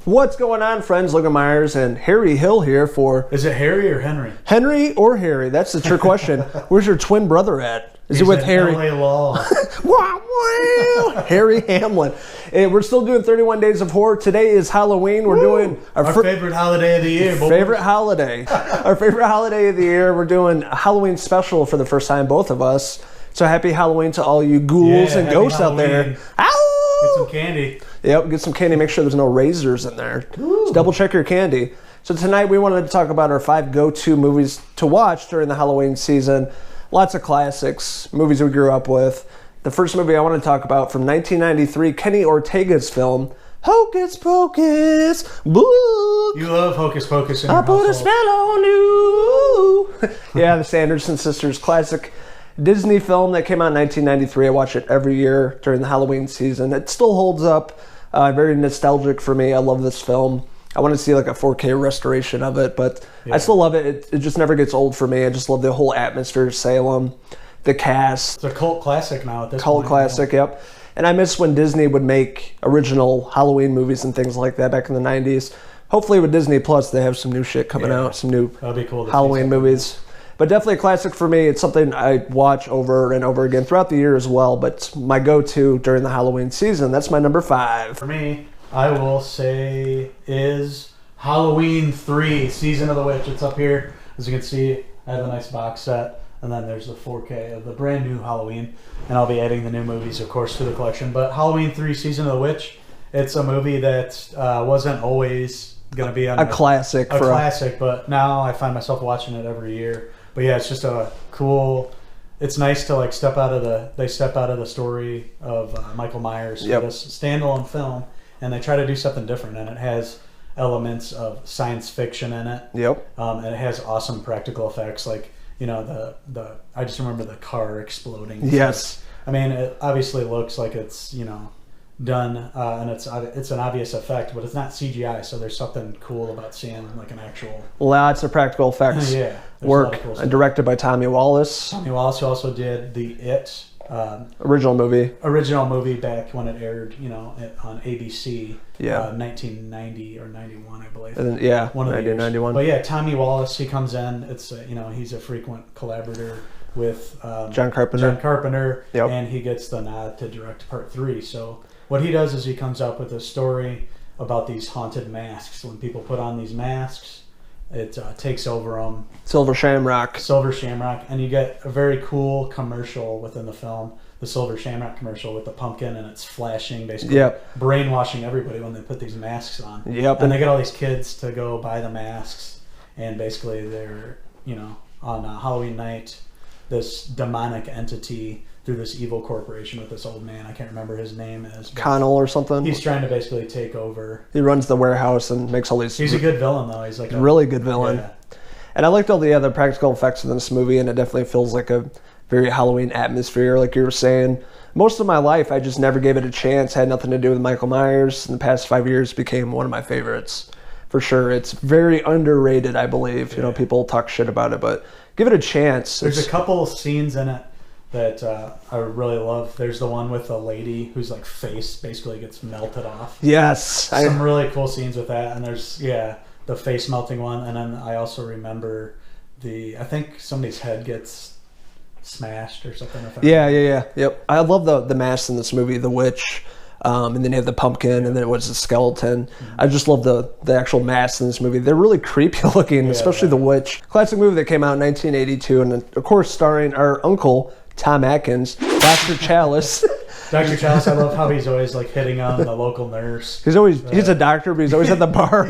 What's going on, friends? Logan Myers and Harry Hill here for... Is it Harry or Henry? Henry or Harry? That's the trick question. Where's your twin brother at? Is it with Harry? LA Law. Harry Hamlin. We're still doing 31 Days of Horror. Today is Halloween. We're doing our favorite holiday of the year. Favorite holiday. Our favorite holiday of the year. We're doing a Halloween special for the first time, both of us. So happy Halloween to all you ghouls and ghosts Halloween out there. Ow! Get some candy. Yep, get some candy. Make sure there's no razors in there. Just double check your candy. So tonight we wanted to talk about our 5 go-to movies to watch during the Halloween season. Lots of classics, movies we grew up with. The first movie I want to talk about from 1993, Kenny Ortega's film, Hocus Pocus, boo! You love Hocus Pocus in your I put a household. spell on you. Yeah, the Sanderson sisters, classic Disney film that came out in 1993. I watch it every year during the Halloween season. It still holds up. Very nostalgic for me. I love this film. I want to see like a 4K restoration of it, but I still love it. It just never gets old for me. I just love the whole atmosphere of Salem, the cast. It's a cult classic now at this point. Cult classic, yep. And I miss when Disney would make original Halloween movies and things like that back in the 90s. Hopefully with Disney Plus, they have some new shit coming out, some new That'd be cool Halloween movies. But definitely a classic for me. It's something I watch over and over again throughout the year as well. But my go-to during the Halloween season, that's my number 5. For me, I will say is Halloween 3, Season of the Witch. It's up here. As you can see, I have a nice box set. And then there's the 4K of the brand new Halloween. And I'll be adding the new movies, of course, to the collection. But Halloween 3, Season of the Witch, it's a movie that wasn't always going to be on a classic. But now I find myself watching it every year. But yeah, it's just a cool. It's nice to like step out of the story of Michael Myers, this standalone film, and they try to do something different, and it has elements of science fiction in it. And it has awesome practical effects, like the I just remember the car exploding. Yes, I mean it obviously looks like it's done and it's an obvious effect, but it's not CGI, so there's something cool about seeing like an actual lots of practical effects work. Cool directed by Tommy Wallace. Who also did the original movie back when it aired on ABC 1990 or 91, I believe. One of 1991. But yeah, Tommy Wallace, he comes in. It's he's a frequent collaborator with John Carpenter. And he gets the nod to direct part 3. So what he does is he comes up with a story about these haunted masks. When people put on these masks, it takes over them. Silver Shamrock, and you get a very cool commercial within the film, the Silver Shamrock commercial with the pumpkin, and it's flashing, basically brainwashing everybody when they put these masks on. And they get all these kids to go buy the masks, and basically they're on Halloween night, this demonic entity through this evil corporation with this old man, I can't remember his name is. Connell or something. He's trying to basically take over. He runs the warehouse and makes all these... He's a good villain, though. He's like a really good villain. Yeah. And I liked all the other practical effects in this movie, and it definitely feels like a very Halloween atmosphere, like you were saying. Most of my life, I just never gave it a chance. Had nothing to do with Michael Myers. In the past 5 years, became one of my favorites. For sure. It's very underrated, I believe. People talk shit about it, but give it a chance. There's a couple scenes in it that I really love. There's the one with the lady whose like face basically gets melted off. Yes. Some really cool scenes with that. And there's, the face melting one. And then I also remember I think somebody's head gets smashed or something. Yep. I love the masks in this movie, the witch. And then you have the pumpkin, and then it was the skeleton. I just love the actual masks in this movie. They're really creepy looking, especially the witch. Classic movie that came out in 1982, and of course starring our uncle, Tom Atkins, Dr. Chalice. Dr. Chalice, I love how he's always like hitting on the local nurse. He's a doctor, but he's always at the bar.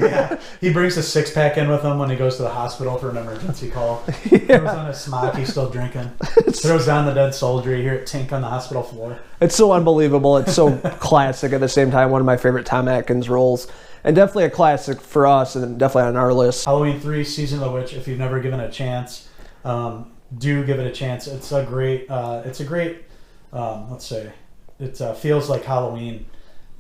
He brings a 6-pack in with him when he goes to the hospital for an emergency call. Throws on his smock, he's still drinking. Throws down the dead soldier. You hear it tink on the hospital floor. It's so unbelievable. It's so classic at the same time. One of my favorite Tom Atkins roles. And definitely a classic for us, and definitely on our list. Halloween 3, Season of the Witch. If you've never given it a chance, do give it a chance. It's a great, let's say, it feels like Halloween.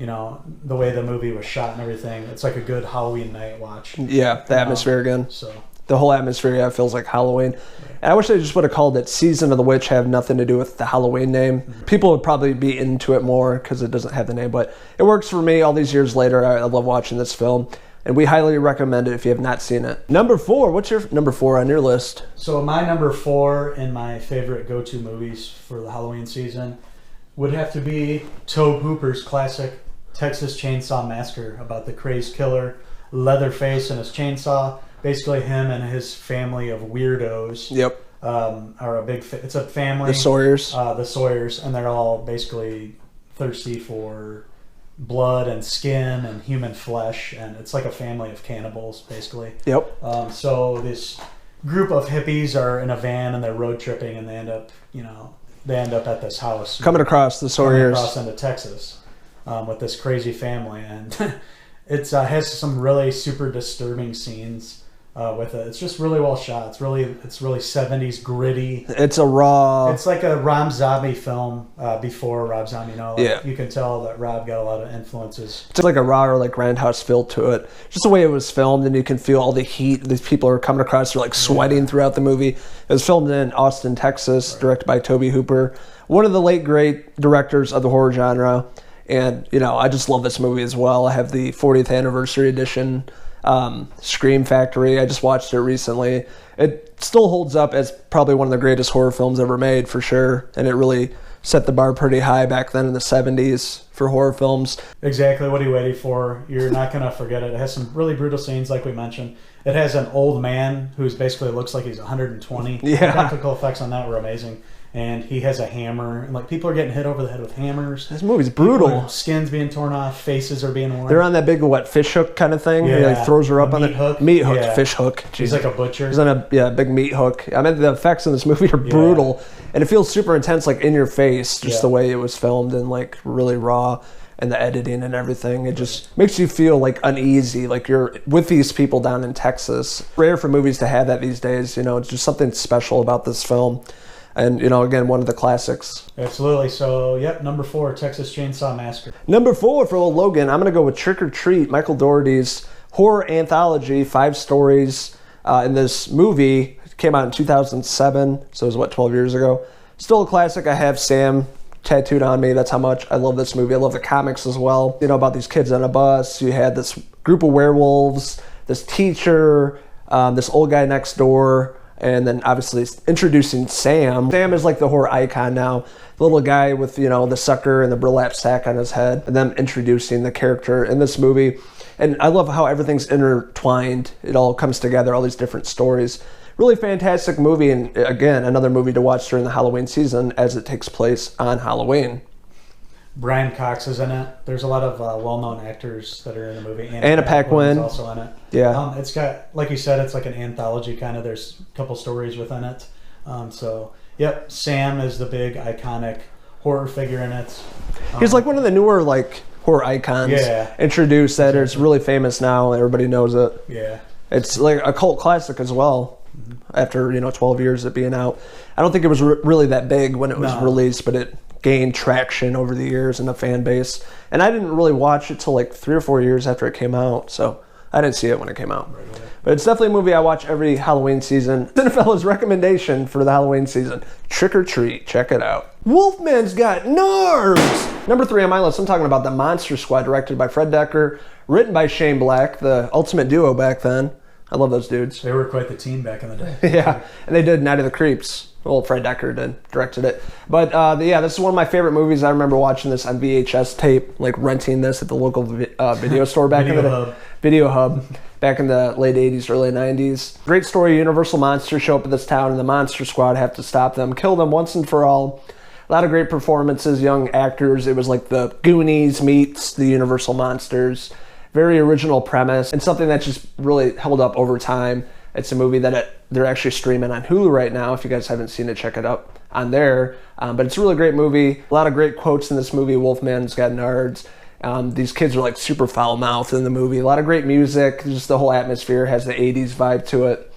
you know, the way the movie was shot and everything. It's like a good Halloween night watch. Yeah, the atmosphere again. So the whole atmosphere, yeah, feels like Halloween. And I wish they just would have called it Season of the Witch, have nothing to do with the Halloween name. People would probably be into it more because it doesn't have the name, but it works for me all these years later. I love watching this film, and we highly recommend it if you have not seen it. Number 4, what's your number 4 on your list? So my number 4 in my favorite go-to movies for the Halloween season would have to be Tobe Hooper's classic Texas Chainsaw Massacre, about the crazed killer, Leatherface and his chainsaw. Basically, him and his family of weirdos. Yep. Are a big. It's a family. The Sawyers. The Sawyers, and they're all basically thirsty for blood and skin and human flesh, and it's like a family of cannibals, basically. Yep. So this group of hippies are in a van and they're road tripping, and they end up at this house. Coming across the Sawyers. Coming across into Texas with this crazy family, and it has some really super disturbing scenes. With it, it's just really well shot. It's really 70s gritty. It's a raw. It's like a Rob Zombie film before Rob Zombie. Yeah. You can tell that Rob got a lot of influences. It's like a raw or like grindhouse feel to it. Just the way it was filmed, and you can feel all the heat. These people are coming across. They're like sweating throughout the movie. It was filmed in Austin, Texas, directed by Tobe Hooper, one of the late great directors of the horror genre. And I just love this movie as well. I have the 40th anniversary edition. Scream Factory. I just watched it recently. It still holds up as probably one of the greatest horror films ever made, for sure. And it really set the bar pretty high back then in the 70s for horror films. Exactly. What are you waiting for? You're not going to forget it. It has some really brutal scenes, like we mentioned. It has an old man who's basically looks like he's 120. Yeah. The practical effects on that were amazing. And he has a hammer, and like people are getting hit over the head with hammers. This movie's brutal. Skins being torn off, faces are being worn. They're on that big fish hook kind of thing. Yeah. He like throws her up on meat hook. Meat hook, Yeah. fish hook. He's like a butcher. He's on a big meat hook. I mean, the effects in this movie are brutal, and it feels super intense, like in your face, just the way it was filmed and like really raw. And the editing and everything, it just makes you feel like uneasy, like you're with these people down in Texas. Rare for movies to have that these days. It's just something special about this film. And, again, one of the classics. Absolutely. So, number 4, Texas Chainsaw Massacre. Number 4 for old Logan, I'm going to go with Trick or Treat, Michael Dougherty's horror anthology, 5 stories in this movie. It came out in 2007, so it was, 12 years ago. Still a classic. I have Sam tattooed on me. That's how much I love this movie. I love the comics as well. About these kids on a bus. You had this group of werewolves, this teacher, this old guy next door, and then obviously introducing Sam. Sam is like the horror icon now. The little guy with, the sucker and the burlap sack on his head. And then introducing the character in this movie. And I love how everything's intertwined. It all comes together, all these different stories. Really fantastic movie, and again, another movie to watch during the Halloween season as it takes place on Halloween. Brian Cox is in it. There's a lot of well-known actors that are in the movie. Anna Paquin is also in it. Yeah. It's got, like you said, it's like an anthology kind of. There's a couple stories within it. Sam is the big iconic horror figure in it. He's like one of the newer horror icons. Yeah. Introduced that is really famous now. Everybody knows it. Yeah. It's like a cult classic as well. After 12 years of being out, I don't think it was really that big when it was released, but it gained traction over the years and a fan base. And I didn't really watch it till 3 or 4 years after it came out, so I didn't see it when it came out. Right. But it's definitely a movie I watch every Halloween season. Cinephellas' recommendation for the Halloween season: Trick or Treat. Check it out. Wolfman's Got Nerves. Number 3 on my list. I'm talking about The Monster Squad, directed by Fred Decker, written by Shane Black, the ultimate duo back then. I love those dudes. They were quite the team back in the day. Yeah, and they did Night of the Creeps. Well, Fred Decker directed it. But this is one of my favorite movies. I remember watching this on VHS tape, renting this at the local video store back in the day. Video Hub. Back in the late 80s, early 90s. Great story. Universal monsters show up at this town, and the Monster Squad have to stop them, kill them once and for all. A lot of great performances, young actors. It was like the Goonies meets the Universal monsters. Very original premise, and something that just really held up over time. It's a movie that they're actually streaming on Hulu right now. If you guys haven't seen it, check it out on there. But it's a really great movie. A lot of great quotes in this movie. Wolfman's Got Nerds. These kids are super foul-mouthed in the movie. A lot of great music. Just the whole atmosphere has the 80s vibe to it.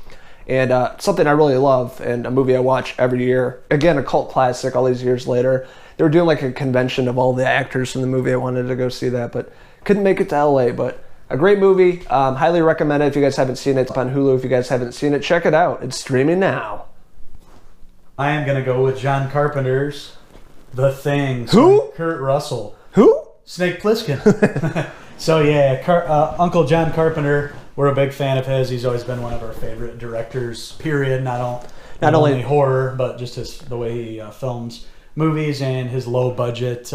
And something I really love, and a movie I watch every year. Again, a cult classic all these years later. They were doing like a convention of all the actors from the movie. I wanted to go see that, but couldn't make it to LA. But a great movie. Highly recommend it if you guys haven't seen it. It's on Hulu. If you guys haven't seen it, check it out. It's streaming now. I am going to go with John Carpenter's The Thing. Who? Kurt Russell. Who? Snake Plissken. So yeah, Uncle John Carpenter, we're a big fan of his. He's always been one of our favorite directors, period. Not only horror, but just the way he films movies and his low budget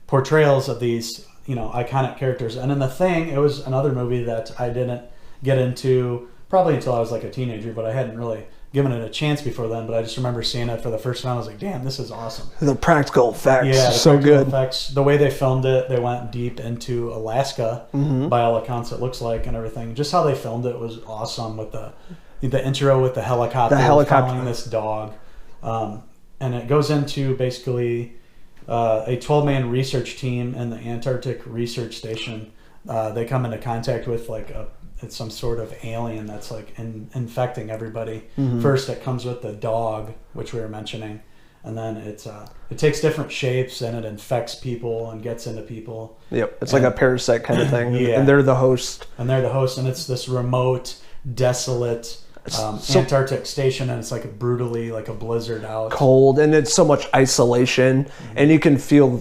portrayals of these, iconic characters. And in The Thing, it was another movie that I didn't get into probably until I was like a teenager, but I hadn't really given it a chance before then. But I just remember seeing it for the first time. I was like, damn, this is awesome. The practical effects, yeah, so good. Effects, the way they filmed it, they went deep into Alaska, by all accounts it looks like, and everything. Just how they filmed it was awesome, with the intro with the helicopter following this dog. And it goes into basically a 12-man research team in the Antarctic Research Station. They come into contact with it's some sort of alien that's like infecting everybody. First, it comes with the dog, which we were mentioning, and then it takes different shapes and it infects people and gets into people. Yep, it's like a parasite kind of thing. Yeah. And they're the host. And it's this remote, desolate Antarctic station, and it's like brutally like a blizzard out, cold, and it's so much isolation, and you can feel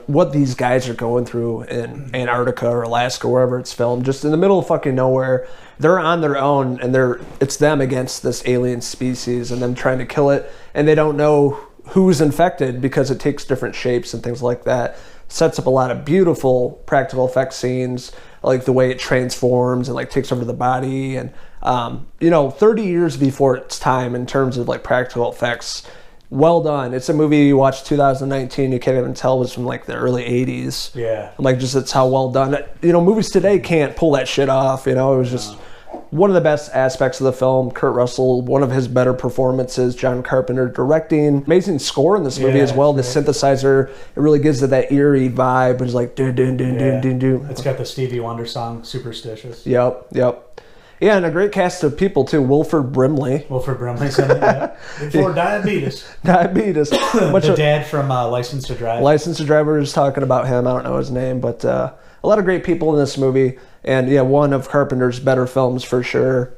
what these guys are going through in Antarctica or Alaska, wherever it's filmed, just in the middle of fucking nowhere. They're on their own, and it's them against this alien species and them trying to kill it, and they don't know who's infected because it takes different shapes and things like that. Sets up a lot of beautiful practical effects scenes, like the way it transforms and like takes over the body, and 30 years before its time in terms of like practical effects. Well done. It's a movie you watched 2019, you can't even tell it was from like the early 80s. Yeah. Like just it's how well done. Movies today can't pull that shit off. It was just one of the best aspects of the film. Kurt Russell, one of his better performances. John Carpenter directing. Amazing score in this movie as well. The synthesizer, it really gives it that eerie vibe. It's like dun dun dun dun dun dun. It's got the Stevie Wonder song "Superstitious." Yep. Yeah, and a great cast of people too. Wilford Brimley. Wilford in it, yeah. Before diabetes. The dad from License to Drive. License to Drive, we were just talking about him. I don't know his name, but a lot of great people in this movie. And yeah, one of Carpenter's better films for sure.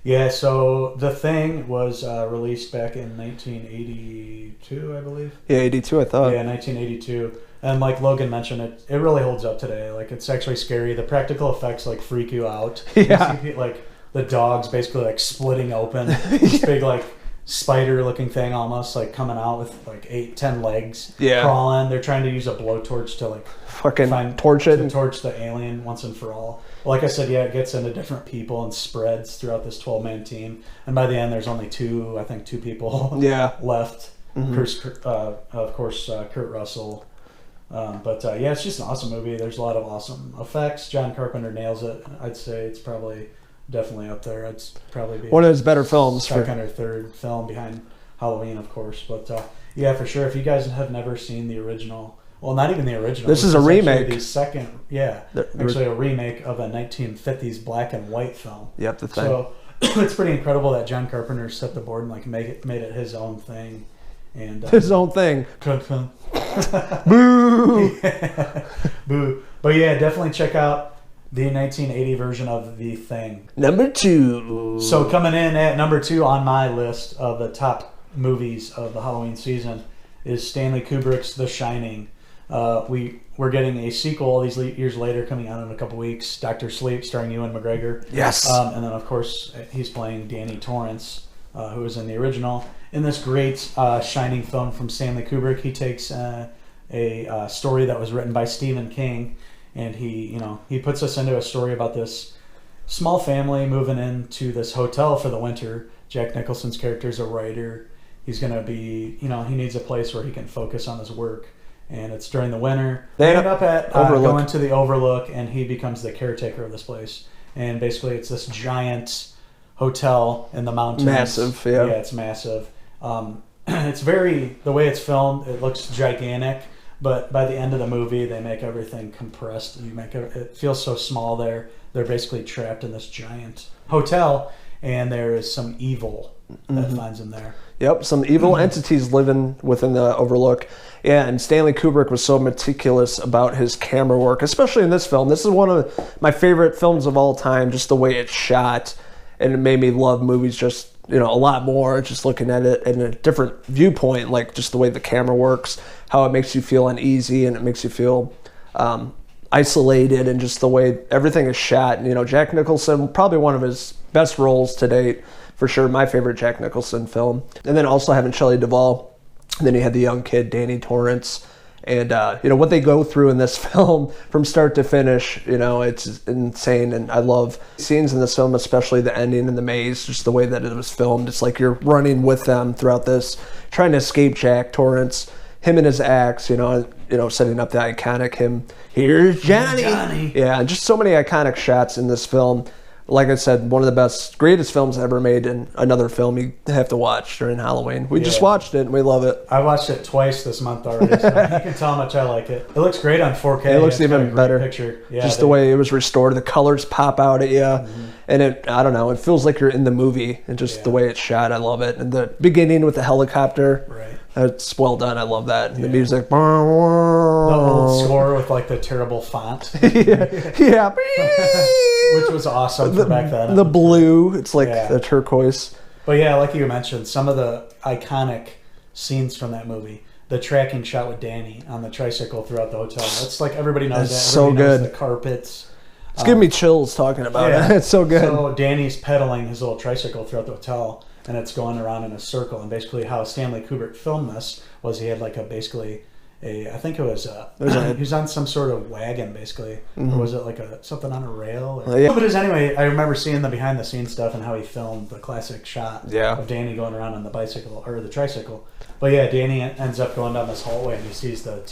Yeah, so The Thing was released back in 1982, I believe. Yeah, 82, I thought. Yeah, 1982. And like Logan mentioned, it really holds up today. Like, it's actually scary. The practical effects like freak you out. Yeah. You see, like the dogs basically like splitting open. This big like spider-looking thing almost like coming out with like 8-10 legs. Yeah. Crawling. They're trying to use a blowtorch to like torch the alien once and for all. Like I said, yeah, it gets into different people and spreads throughout this 12-man team. And by the end, there's only two people left. Of course, Kurt Russell. But it's just an awesome movie. There's a lot of awesome effects. John Carpenter nails it. I'd say it's definitely up there. It's probably be one of his better films. Second or third film behind Halloween, of course. But for sure. If you guys have never seen the original, well, not even the original. This is a remake. The second, actually a remake of a 1950s black and white film. Yep, The Thing. So it's pretty incredible that John Carpenter set the board and like made it his own thing. And his own thing. Boo! Boo. But yeah, definitely check out the 1980 version of The Thing. Number 2. So coming in at number 2 on my list of the top movies of the Halloween season is Stanley Kubrick's The Shining. We're getting a sequel all these years later, coming out in a couple weeks. Dr. Sleep, starring Ewan McGregor. Yes. And then of course he's playing Danny Torrance, who was in the original. In this great Shining film from Stanley Kubrick, he takes a story that was written by Stephen King, and he puts us into a story about this small family moving into this hotel for the winter. Jack Nicholson's character is a writer. He's going to be, he needs a place where he can focus on his work. And it's during the winter. They end up at going to the Overlook, and he becomes the caretaker of this place. And basically it's this giant hotel in the mountains. Massive, yeah. Yeah, it's massive. It's the way it's filmed, it looks gigantic, but by the end of the movie, they make everything compressed. It feels so small there. They're basically trapped in this giant hotel, and there is some evil that finds him there. Yep, some evil entities living within the Overlook. Yeah, and Stanley Kubrick was so meticulous about his camera work, especially in this film. This is one of my favorite films of all time, just the way it's shot. And it made me love movies just, a lot more, just looking at it in a different viewpoint, like just the way the camera works, how it makes you feel uneasy and it makes you feel isolated, and just the way everything is shot. And, Jack Nicholson, probably one of his best roles to date, for sure, my favorite Jack Nicholson film. And then also having Shelley Duvall. And then you had the young kid, Danny Torrance. And, what they go through in this film from start to finish, it's insane. And I love scenes in this film, especially the ending in the maze, just the way that it was filmed. It's like you're running with them throughout this, trying to escape Jack Torrance, him and his axe, setting up the iconic him, here's Johnny. Yeah, just so many iconic shots in this film. Like I said, one of the greatest films ever made, and another film you have to watch during Halloween. We just watched it, and we love it. I watched it twice this month already, so you can tell how much I like it. It looks great on 4K. It looks even better. Picture. Yeah, just the way it was restored. The colors pop out at you, and I don't know, it feels like you're in the movie, and just the way it's shot, I love it. And the beginning with the helicopter. Right. It's well done. I love that. And the music. The old score with like the terrible font. yeah. Which was awesome for back then. The blue. It's like the turquoise. But yeah, like you mentioned, some of the iconic scenes from that movie. The tracking shot with Danny on the tricycle throughout the hotel. It's like everybody knows that. Everybody knows the carpets. It's giving me chills talking about it. It's so good. So Danny's pedaling his little tricycle throughout the hotel, and it's going around in a circle. And basically how Stanley Kubrick filmed this was he had like I think it was he was on some sort of wagon basically, or was it like something on a rail? But anyway, I remember seeing the behind the scenes stuff and how he filmed the classic shot of Danny going around on the bicycle or the tricycle. But yeah, Danny ends up going down this hallway and he sees the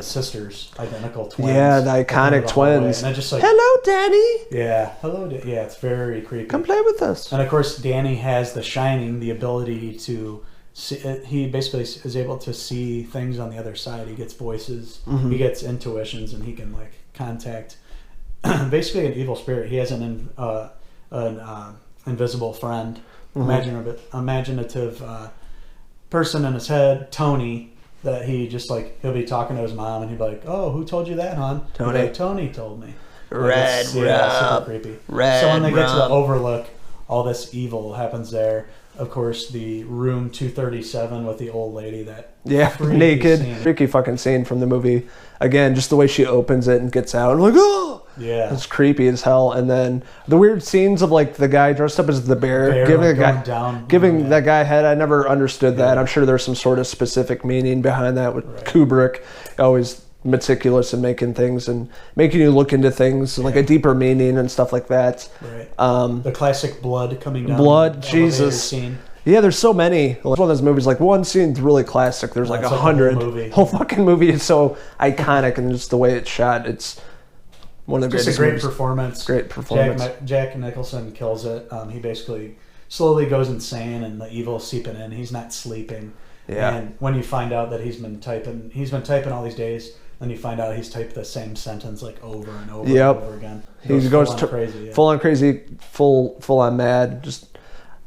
sisters, identical twins. Yeah, the iconic twins. And just like, hello, Danny. Yeah, hello. Yeah, it's very creepy. Come play with us. And of course, Danny has the Shining, the ability to see, he basically is able to see things on the other side. He gets voices, he gets intuitions, and he can like contact basically an evil spirit. He has an invisible friend, imaginative person in his head, Tony. That he just like he'll be talking to his mom and he'll be like, "Oh, who told you that, hon?" Tony. Like, Tony told me. Red super creepy. So when they get to the Overlook, all this evil happens there. Of course, the room 237 with the old lady naked, freaky fucking scene from the movie. Again, just the way she opens it and gets out. I'm like, oh, yeah, it's creepy as hell. And then the weird scenes of like the guy dressed up as the bear giving that guy head. I never understood that. I'm sure there's some sort of specific meaning behind that with Kubrick. Always meticulous in making things and making you look into things like a deeper meaning and stuff like that. Right. The classic blood coming down. Blood, Jesus. Scene. Yeah, there's so many. It's one of those movies, like one scene's really classic. There's like 100. Whole fucking movie is so iconic, and just the way it's shot. It's one of the greatest. Just a great movies. performance. Great performance. Jack Nicholson kills it. He basically slowly goes insane, and the evil's seeping in. He's not sleeping. Yeah. And when you find out that he's been typing all these days, then you find out he's typed the same sentence like over and over and over again. He goes crazy. Full on crazy, full on mad. Just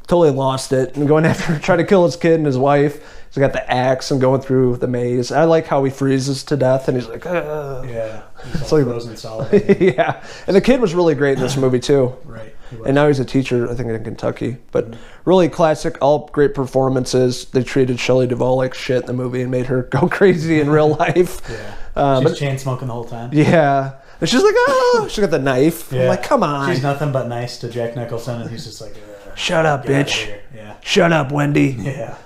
totally lost it and going after trying to kill his kid and his wife. He's got the axe and going through the maze. I like how he freezes to death and he's like, yeah, he's all frozen solid. Yeah, and the kid was really great in this movie too. Right. And now he's a teacher, I think, in Kentucky. But really classic, all great performances. They treated Shelley Duvall like shit in the movie and made her go crazy in real life. Yeah, she's chain smoking the whole time. Yeah. And she's like, oh, she got the knife. Yeah. I'm like, come on. She's nothing but nice to Jack Nicholson, and he's just like, shut up, bitch. Yeah. Shut up, Wendy. Yeah.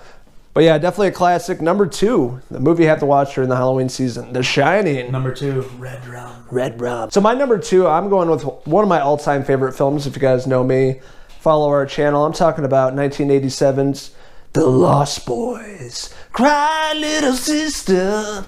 But yeah, definitely a classic. Number 2, the movie you have to watch during the Halloween season, The Shining. Number 2, Red Rum. Red Rum. So my number 2, I'm going with one of my all-time favorite films. If you guys know me, follow our channel. I'm talking about 1987's The Lost Boys. Cry, little sister.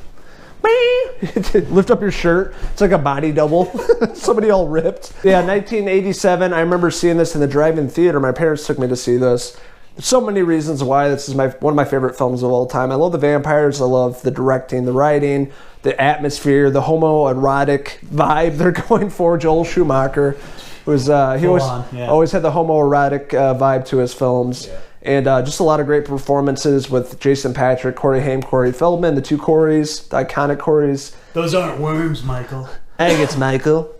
Lift up your shirt. It's like a body double. Somebody all ripped. Yeah, 1987. I remember seeing this in the drive-in theater. My parents took me to see this. There's so many reasons why this is one of my favorite films of all time. I love the vampires. I love the directing, the writing, the atmosphere, the homoerotic vibe they're going for. Joel Schumacher. was he always had the homoerotic vibe to his films. Yeah. And just a lot of great performances with Jason Patric, Corey Haim, Corey Feldman, the two Coreys, the iconic Coreys. Those aren't worms, Michael. Hey, it's Michael.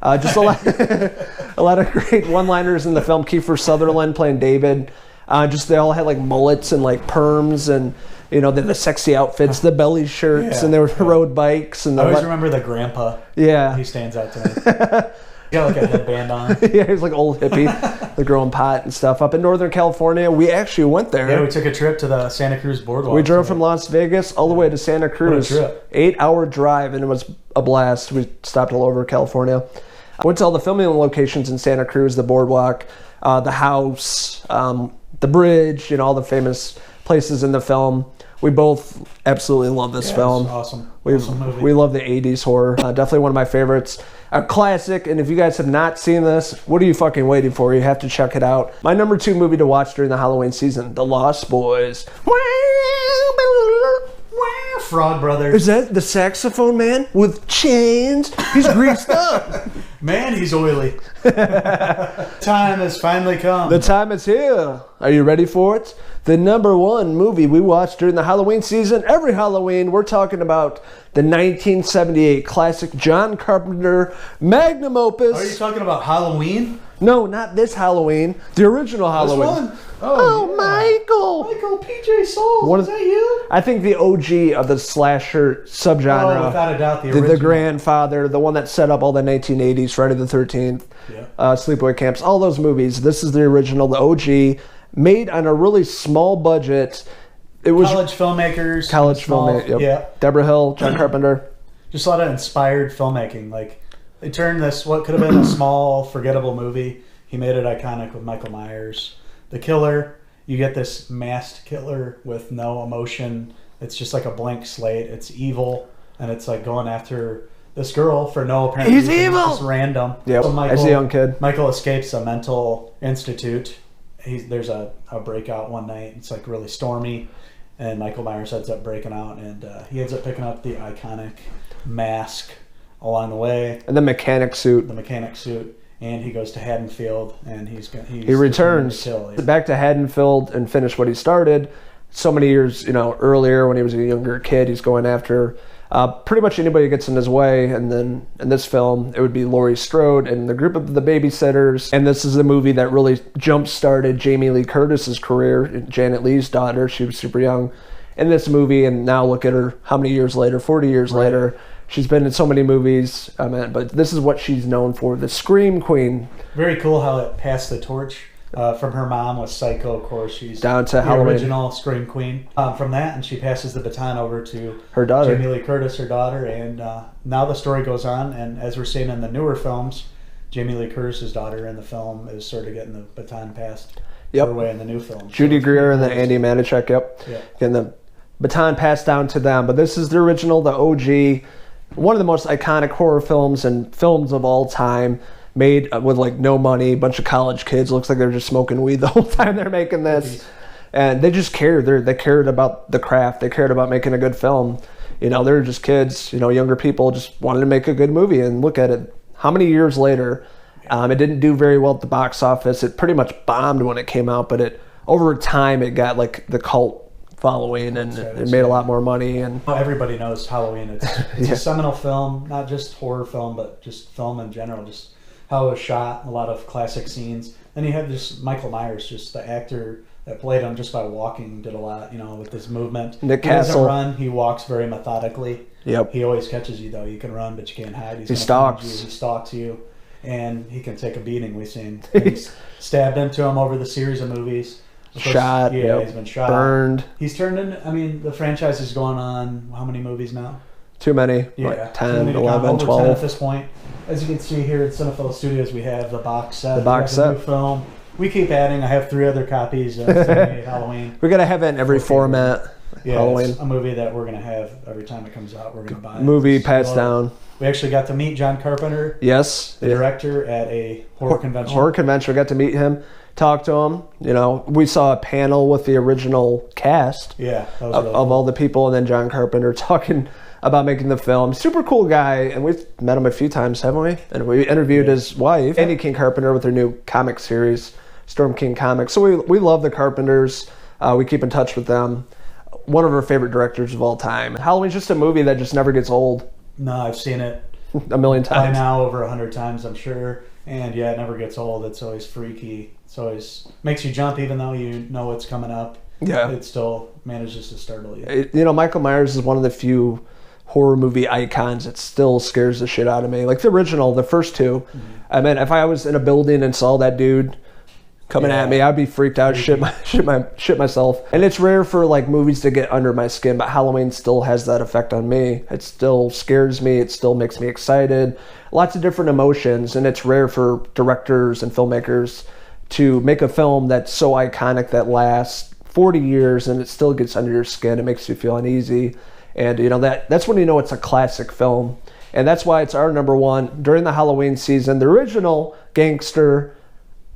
Just a lot of great one-liners in the film. Kiefer Sutherland playing David. They all had like mullets and like perms, and the sexy outfits, the belly shirts, and they rode bikes. And I always remember the grandpa. Yeah, he stands out to me. He got like a headband on. Yeah, he's like old hippie, the growing pot and stuff. Up in Northern California, we actually went there. Yeah, we took a trip to the Santa Cruz boardwalk. We drove from Las Vegas all the way to Santa Cruz. What a trip. 8-hour drive, and it was a blast. We stopped all over California. I went to all the filming locations in Santa Cruz, the boardwalk, the house, the bridge, all the famous places in the film. We both absolutely love this film. Awesome. Awesome movie. We love the 80s horror. Definitely one of my favorites. A classic, and if you guys have not seen this, what are you fucking waiting for? You have to check it out. My number 2 movie to watch during the Halloween season, The Lost Boys. Frog Brothers. Is that the saxophone man with chains? He's greased up. Man, he's oily. Time has finally come. The time is here. Are you ready for it? The number 1 movie we watched during the Halloween season. Every Halloween, we're talking about the 1978 classic John Carpenter magnum opus. Are you talking about Halloween? No, not this Halloween. The original Halloween. This one? Oh, yeah. Michael. Michael PJ Souls. Is that you? I think the OG of the slasher subgenre. Oh, without a doubt, the original. The grandfather, the one that set up all the 1980s, Friday the 13th, Sleepaway Camps, all those movies. This is the original, the OG, made on a really small budget. It was college filmmakers. Yep. Yeah. Deborah Hill, John Carpenter. Just a lot of inspired filmmaking. Like, they turned this, what could have been a small, forgettable movie, he made it iconic with Michael Myers. The killer, you get this masked killer with no emotion. It's just like a blank slate. It's evil, and it's like going after this girl for no apparent reason. He's evil! It's random. Yep, So as a young kid. Michael escapes a mental institute. There's a breakout one night. It's like really stormy, and Michael Myers ends up breaking out, and he ends up picking up the iconic mask along the way. And the mechanic suit. And he goes to Haddonfield, and he returns back to Haddonfield and finish what he started so many years earlier when he was a younger kid. He's going after pretty much anybody who gets in his way, and then in this film it would be Laurie Strode and the group of the babysitters. And this is the movie that really jump-started Jamie Lee Curtis's career, Janet Leigh's daughter. She was super young in this movie, and now look at her, how many years later, 40 years later. She's been in so many movies, but this is what she's known for, the Scream Queen. Very cool how it passed the torch from her mom with Psycho, of course. She's down to the Halloween. Original Scream Queen. From that, and she passes the baton over to her daughter, Jamie Lee Curtis, her daughter. And now the story goes on, and as we're seeing in the newer films, Jamie Lee Curtis's daughter in the film is sort of getting the baton passed her way in the new film. Judy Greer and then Andy Manischek, getting the baton passed down to them. But this is the original, the OG. One of the most iconic horror films and films of all time, made with like no money, a bunch of college kids. Looks like they're just smoking weed the whole time they're making this, and they just cared. They cared about the craft. They cared about making a good film. They're just kids. Younger people just wanted to make a good movie. And look at it. How many years later? It didn't do very well at the box office. It pretty much bombed when it came out, but over time it got like the cult following, and it made a lot more money. And everybody knows Halloween. It's a seminal film, not just horror film, but just film in general. Just how it was shot, a lot of classic scenes. Then you have this Michael Myers, just the actor that played him just by walking, did a lot, with his movement. Nick Castle. He doesn't run. He walks very methodically. Yep. He always catches you though. You can run, but you can't hide. He stalks. He stalks you, and he can take a beating. We've seen things stabbed into him over the series of movies. Shot, he's been shot, burned. He's turned in. The franchise is going on how many movies now? Too many. Like 10, 11, 12. 10 at this point. As you can see here at Cinephellas Studios, we have the box set. The box set. New film. We keep adding. I have 3 other copies of Halloween. We're gonna have it in every format. Yeah, Halloween. It's a movie that we're gonna have every time it comes out. We're gonna buy it. Movie passed down. We actually got to meet John Carpenter. Yes, the director at a horror convention. Horror convention. We got to meet him. Talk to him. We saw a panel with the original cast. Yeah, that was of really cool. all the people, and then John Carpenter talking about making the film. Super cool guy, and we've met him a few times, haven't we? And we interviewed his wife, Andy King Carpenter, with her new comic series, Storm King Comics. So we love the Carpenters. We keep in touch with them. One of our favorite directors of all time. Halloween's just a movie that just never gets old. No, I've seen it a million times. By now, over 100 times, I'm sure. And yeah, it never gets old. It's always freaky. It's always makes you jump, even though you know what's coming up. Yeah, it still manages to startle you. Michael Myers is one of the few horror movie icons that still scares the shit out of me. Like the original, the first two. Mm-hmm. I mean, if I was in a building and saw that dude coming at me, I'd be freaked out, shit myself. And it's rare for like movies to get under my skin, but Halloween still has that effect on me. It still scares me. It still makes me excited. Lots of different emotions, and it's rare for directors and filmmakers to make a film that's so iconic that lasts 40 years and it still gets under your skin. It makes you feel uneasy. And that's when you know it's a classic film. And that's why it's our number one during the Halloween season. The original gangster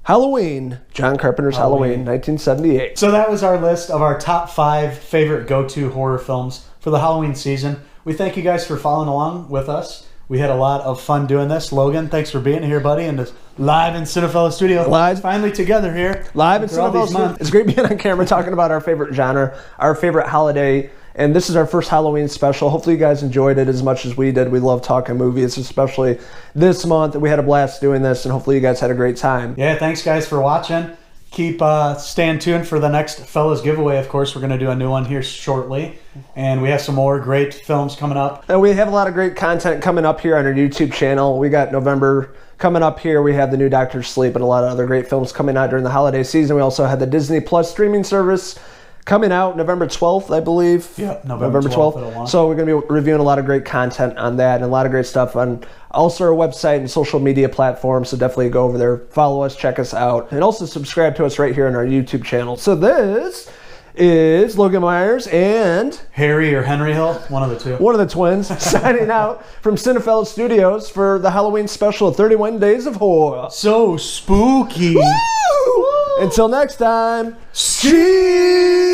Halloween, John Carpenter's Halloween, 1978. So that was our list of our top 5 favorite go-to horror films for the Halloween season. We thank you guys for following along with us. We had a lot of fun doing this. Logan, thanks for being here, buddy, and live in Cinephellas Studio. Live. Finally together here. Live in Cinephellas Studio. It's great being on camera talking about our favorite genre, our favorite holiday. And this is our first Halloween special. Hopefully you guys enjoyed it as much as we did. We love talking movies, especially this month. We had a blast doing this, and hopefully you guys had a great time. Yeah, thanks guys for watching. Keep staying tuned for the next Fellas giveaway. Of course, we're going to do a new one here shortly. And we have some more great films coming up. And we have a lot of great content coming up here on our YouTube channel. We got November coming up here. We have the new Doctor Sleep and a lot of other great films coming out during the holiday season. We also had the Disney Plus streaming service coming out November 12th, I believe. Yeah, November 12th. So we're going to be reviewing a lot of great content on that and a lot of great stuff on also our website and social media platforms. So definitely go over there, follow us, check us out, and also subscribe to us right here on our YouTube channel. So this is Logan Myers and Harry or Henry Hill, one of the two. One of the twins, signing out from Cinephellas Studios for the Halloween special, 31 Days of Horror. So spooky. Woo! Until next time, cheese!